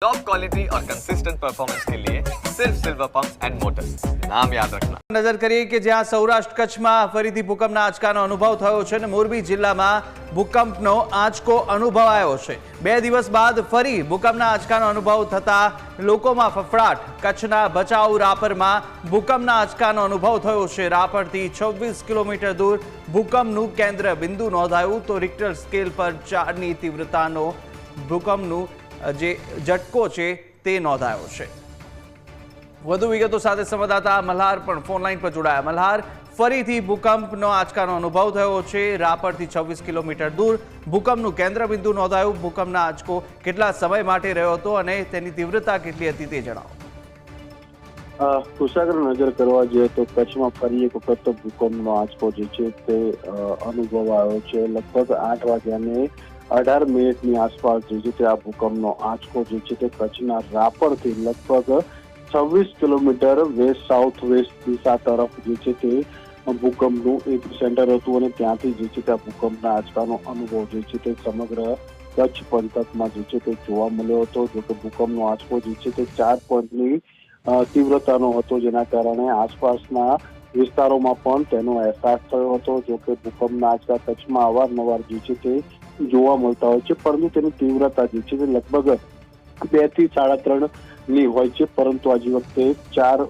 Top quality और consistent performance के लिए सिर्फ सिल्वर पंप्स एंड मोटर्स, नाम याद रखना। નજર કરીએ કે જ્યાં સૌરાષ્ટ્ર કચ્છમાં ફરીથી ભૂકંપના આંચકાનો અનુભવ થયો છે અને મોરબી જિલ્લામાં ભૂકંપનો આંચકો અનુભવાયો છે। 2 દિવસ બાદ ફરી ભૂકંપના આંચકાનો અનુભવ થતા લોકોમાં ફફડાટ। કચ્છના ભચાઉ રાપરમાં ભૂકંપના આંચકાનો અનુભવ થયો છે। રાપરથી 26 કિલોમીટર દૂર ભૂકંપનું કેન્દ્ર બિંદુ નોંધાયું તો રિક્ટર સ્કેલ પર 4ની તીવ્રતાનો ભૂકંપનું જે ઝટકો છે તે નોંધાયો છે। વધુ વિગતો સાથે સંવાદદાતા મલ્હાર પણ ફોન લાઈન પર જોડાયા। મલ્હાર, ફરીથી ભૂકંપનો આંચકાનો અનુભવ થયો છે। રાપરથી 26 કિલોમીટર દૂર ભૂકંપનું કેન્દ્ર બિંદુ નોંધાયું। ભૂકંપના આંચકો કેટલા સમય માટે રહ્યો હતો અને તેની તીવ્રતા કેટલી હતી તે જણાવો। કુશાગ્ર નજર કરવા જઈએ તો કચ્છમાં ફરી એક વખત ભૂકંપનો આંચકો જે છે તે અનુભવાયો છે। લગભગ 8 વાગ્યાને 18 મિનિટની આસપાસ જે છે તે આ ભૂકંપનો આંચકો જે છે તે કચ્છના રાપરથી લગભગ 26 કિલોમીટર વેસ્ટ સાઉથ વેસ્ટ દિશા તરફ જે છે તે ભૂકંપનું એક સેન્ટર હતું અને ત્યાંથી જે છે તે આ ભૂકંપના આંચકાનો અનુભવ જે છે તે સમગ્ર કચ્છ પંથકમાં જે છે તે જોવા મળ્યો હતો। જો કે ભૂકંપનો આંચકો જે છે તે 4 પોઈન્ટની તીવ્રતાનો હતો, જેના કારણે આસપાસના વિસ્તારોમાં પણ તેનો અહેસાસ થયો હતો। જો કે ભૂકંપના આંચકા કચ્છમાં અવારનવાર જે છે તે જોવા મળતા હોય છે, પરંતુ તેની તીવ્રતા જે છે તે લગભગ 2 થી 3.5 ની હોય છે, પરંતુ આજે વખતે 4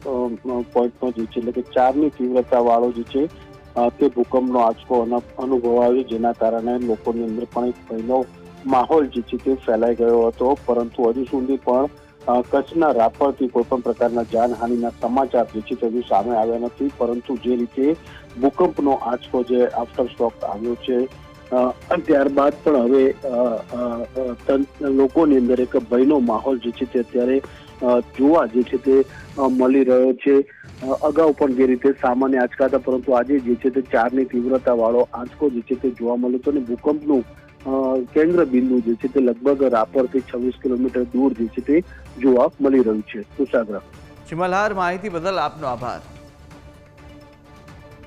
પોઈન્ટનો જે છે એટલે કે 4ની તીવ્રતા વાળો જે છે તે ભૂકંપનો આંચકો અનુભવાયો, જેના કારણે લોકોની અંદર પણ એક ભયનો માહોલ જે છે તે ફેલાઈ ગયો હતો। પરંતુ હજુ સુધી પણ કચ્છના રાપરથી કોઈ પણ પ્રકારના જાનહાનિના સમાચાર જે છે તે હજુ સામે આવ્યા નથી। પરંતુ જે રીતે ભૂકંપનો આંચકો જે આફ્ટર શોક આવ્યો છે ત્યારબાદ પણ હવે લોકોની અંદર એક ભયનો માહોલ જે છે તે અત્યારે જોવા જે છે તે મળી રહ્યો છે। અગાઉ પણ જે રીતે સામાન્ય આંચકા હતા, પરંતુ આજે જે છે તે 4ની તીવ્રતા વાળો આંચકો જે છે તે જોવા મળ્યો હતો અને ભૂકંપનું કેન્દ્ર બિંદુ જે છે તે લગભગ રાપરથી 26 કિલોમીટર દૂર જે છે તે જોવા મળી રહ્યું છે। કુશાગ્ર, મલ્હાર, માહિતી બદલ આપનો આભાર।